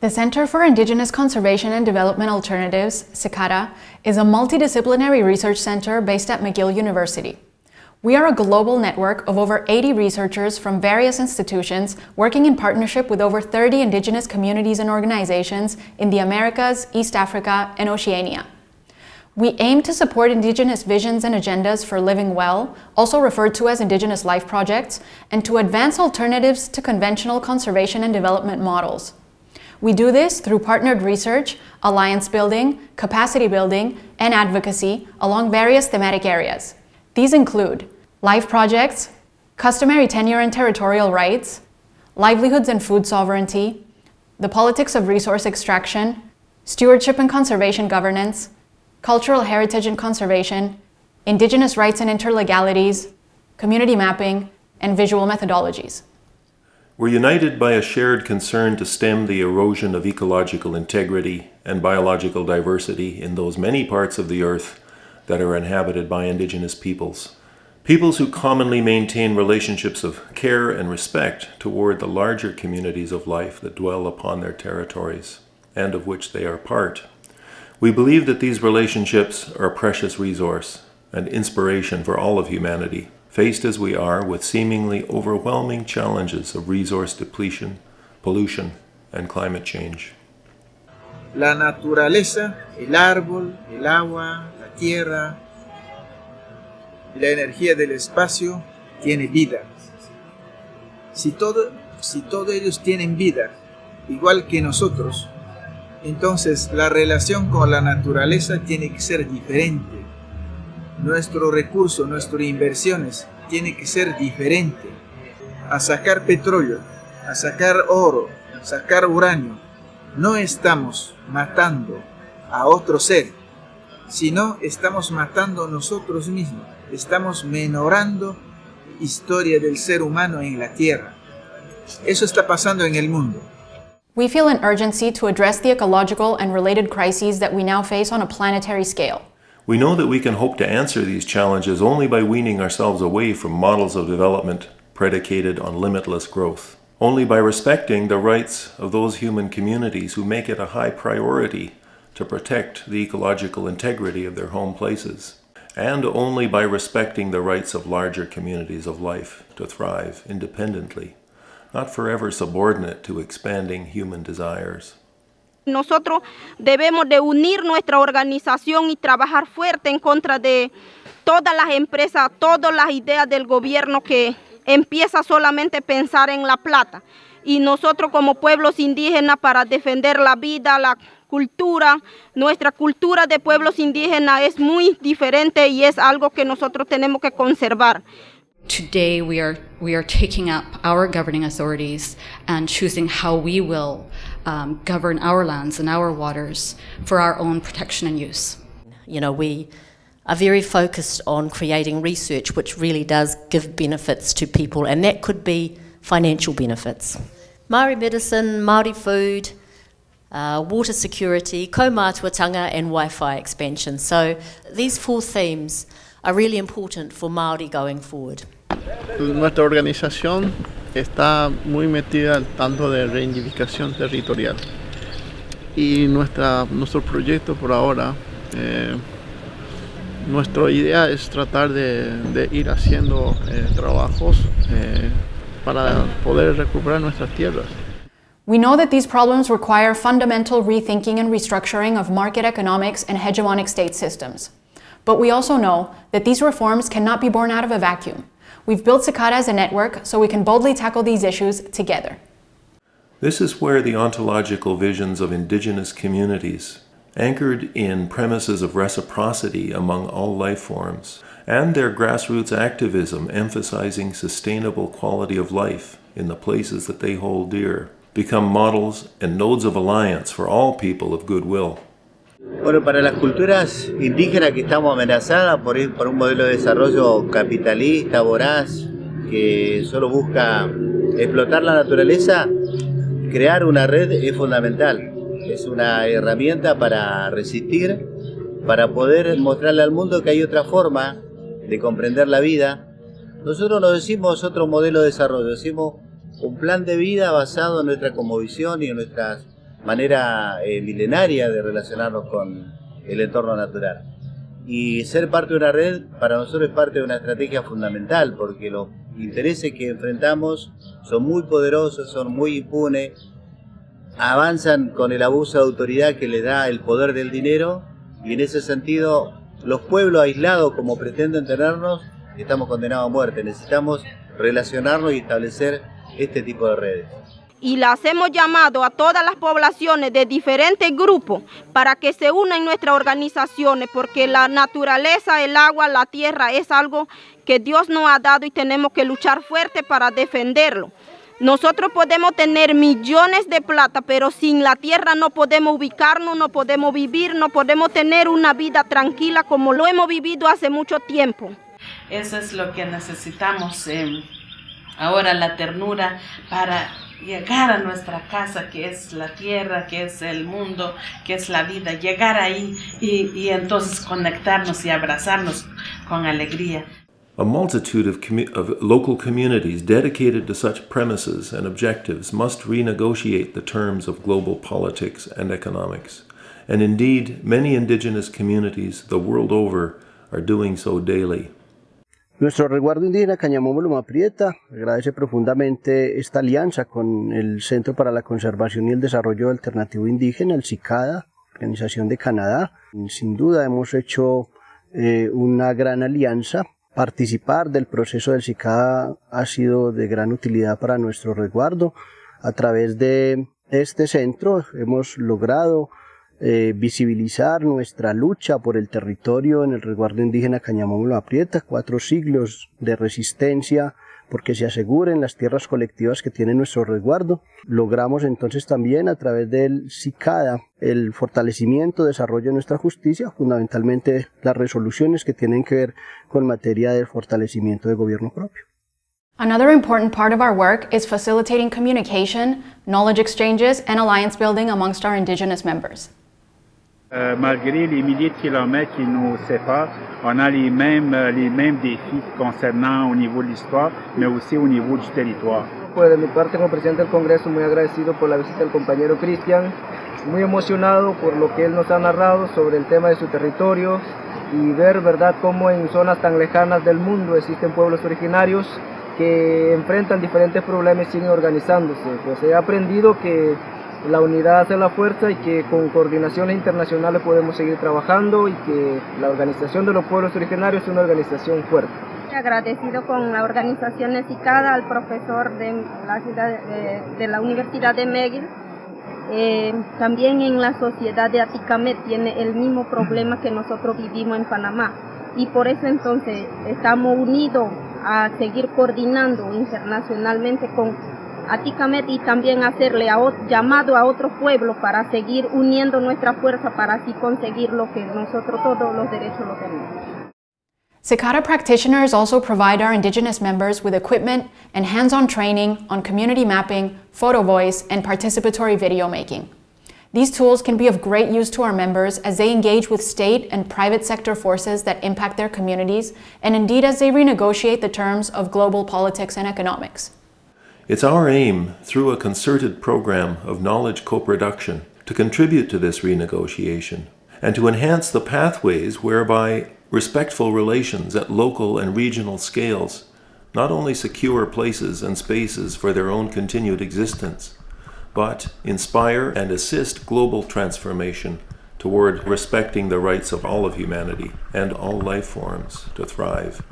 The Center for Indigenous Conservation and Development Alternatives, CICADA, is a multidisciplinary research center based at McGill University. We are a global network of over 80 researchers from various institutions working in partnership with over 30 Indigenous communities and organizations in the Americas, East Africa, and Oceania. We aim to support Indigenous visions and agendas for living well, also referred to as Indigenous Life Projects, and to advance alternatives to conventional conservation and development models. We do this through partnered research, alliance building, capacity building, and advocacy along various thematic areas. These include life projects, customary tenure and territorial rights, livelihoods and food sovereignty, the politics of resource extraction, stewardship and conservation governance, cultural heritage and conservation, Indigenous rights and interlegalities, community mapping, and visual methodologies. We're united by a shared concern to stem the erosion of ecological integrity and biological diversity in those many parts of the earth that are inhabited by Indigenous peoples. Peoples who commonly maintain relationships of care and respect toward the larger communities of life that dwell upon their territories and of which they are part. We believe that these relationships are a precious resource and inspiration for all of humanity, faced as we are with seemingly overwhelming challenges of resource depletion, pollution, and climate change. La naturaleza, el árbol, el agua, la tierra y la energía del espacio tiene vida. Si todos ellos tienen vida, igual que nosotros, entonces la relación con la naturaleza tiene que ser diferente. Nuestro recurso, nuestras inversiones tienen que ser diferentes. A sacar petróleo, a sacar oro, a sacar uranio, no estamos matando a otro ser, sino estamos matando a nosotros mismos. Estamos menorando la historia del ser humano en la Tierra. Eso está pasando en el mundo. We feel an urgency to address the ecological and related crises that we now face on a planetary scale. We know that we can hope to answer these challenges only by weaning ourselves away from models of development predicated on limitless growth. Only by respecting the rights of those human communities who make it a high priority to protect the ecological integrity of their home places. And only by respecting the rights of larger communities of life to thrive independently, not forever subordinate to expanding human desires. Nosotros debemos de unir nuestra organización y trabajar fuerte en contra de todas las empresas, todas las ideas del gobierno que empieza solamente a pensar en la plata. Y nosotros como pueblos indígenas para defender la vida, la cultura, nuestra cultura de pueblos indígenas es muy diferente y es algo que nosotros tenemos que conservar. Today we are taking up our governing authorities and choosing how we will govern our lands and our waters for our own protection and use. You know, we are very focused on creating research which really does give benefits to people, and that could be financial benefits. Māori medicine, Māori food, water security, kaumātuatanga, and Wi-Fi expansion. So these four themes are really important for Māori going forward. Nuestra organización está muy metida al tanto de reivindicación territorial y nuestro proyecto por ahora, nuestra idea es tratar de ir haciendo trabajos para poder recuperar nuestras tierras. We know that these problems require fundamental rethinking and restructuring of market economics and hegemonic state systems. But we also know that these reforms cannot be born out of a vacuum. We've built CICADA as a network so we can boldly tackle these issues together. This is where the ontological visions of Indigenous communities, anchored in premises of reciprocity among all life forms, and their grassroots activism emphasizing sustainable quality of life in the places that they hold dear, become models and nodes of alliance for all people of goodwill. Bueno, para las culturas indígenas que estamos amenazadas por un modelo de desarrollo capitalista, voraz, que solo busca explotar la naturaleza, crear una red es fundamental. Es una herramienta para resistir, para poder mostrarle al mundo que hay otra forma de comprender la vida. Nosotros no decimos otro modelo de desarrollo, decimos un plan de vida basado en nuestra cosmovisión y en nuestras manera milenaria de relacionarnos con el entorno natural. Y ser parte de una red para nosotros es parte de una estrategia fundamental, porque los intereses que enfrentamos son muy poderosos, son muy impunes, avanzan con el abuso de autoridad que les da el poder del dinero, y en ese sentido los pueblos aislados como pretenden tenernos estamos condenados a muerte. Necesitamos relacionarnos y establecer este tipo de redes. Y le hacemos llamado a todas las poblaciones de diferentes grupos para que se unan en nuestras organizaciones, porque la naturaleza, el agua, la tierra es algo que Dios nos ha dado y tenemos que luchar fuerte para defenderlo. Nosotros podemos tener millones de plata, pero sin la tierra no podemos ubicarnos, no podemos vivir, no podemos tener una vida tranquila como lo hemos vivido hace mucho tiempo. Eso es lo que necesitamos ahora, la ternura para llegar a nuestra casa, que es la tierra, que es el mundo, que es la vida, llegar ahí y entonces conectarnos y abrazarnos con alegría. A multitude of local communities dedicated to such premises and objectives must renegotiate the terms of global politics and economics. And indeed, many indigenous communities the world over are doing so daily. Nuestro resguardo indígena Cañamomolo Loma Prieta agradece profundamente esta alianza con el Centro para la Conservación y el Desarrollo Alternativo Indígena, el CICADA, Organización de Canadá. Sin duda hemos hecho una gran alianza. Participar del proceso del CICADA ha sido de gran utilidad para nuestro resguardo. A través de este centro hemos logrado visibilizar nuestra lucha por el territorio en el resguardo indígena Cañamomolo Loma Prieta, 4 siglos de resistencia porque se aseguren las tierras colectivas que tiene nuestro resguardo. Logramos entonces también a través del CICADA el fortalecimiento, desarrollo de nuestra justicia, fundamentalmente las resoluciones que tienen que ver con materia del fortalecimiento del gobierno propio. Another important part of our work is facilitating communication, knowledge exchanges, and alliance building amongst our indigenous members. Malgré les milliers de kilomètres qui nous séparent, on a les mêmes défis concernant au niveau de l'histoire, mais aussi au niveau du territoire. Pues de mi parte, como presidente del Congreso, muy agradecido por la visita del compañero Cristian, muy emocionado por lo que él nos ha narrado sobre el tema de su territorio y ver, verdad, cómo en zonas tan lejanas del mundo existen pueblos originarios que enfrentan diferentes problemas y siguen organizándose. Pues he aprendido que la unidad hace la fuerza y que con coordinaciones internacionales podemos seguir trabajando y que la Organización de los Pueblos Originarios es una organización fuerte. Agradecido con la organización CICADA, al profesor de la Universidad de McGill. También en la sociedad de Atikamekw tiene el mismo problema que nosotros vivimos en Panamá. Y por eso entonces estamos unidos a seguir coordinando internacionalmente con Atikamekw y también hacerle llamado a otros pueblos para seguir uniendo nuestra fuerza para así conseguir lo que nosotros todos los derechos lo tenemos. CICADA practitioners also provide our indigenous members with equipment and hands-on training on community mapping, photo voice, and participatory video making. These tools can be of great use to our members as they engage with state and private sector forces that impact their communities, and indeed as they renegotiate the terms of global politics and economics. It's our aim, through a concerted program of knowledge co-production, to contribute to this renegotiation and to enhance the pathways whereby respectful relations at local and regional scales not only secure places and spaces for their own continued existence, but inspire and assist global transformation toward respecting the rights of all of humanity and all life forms to thrive.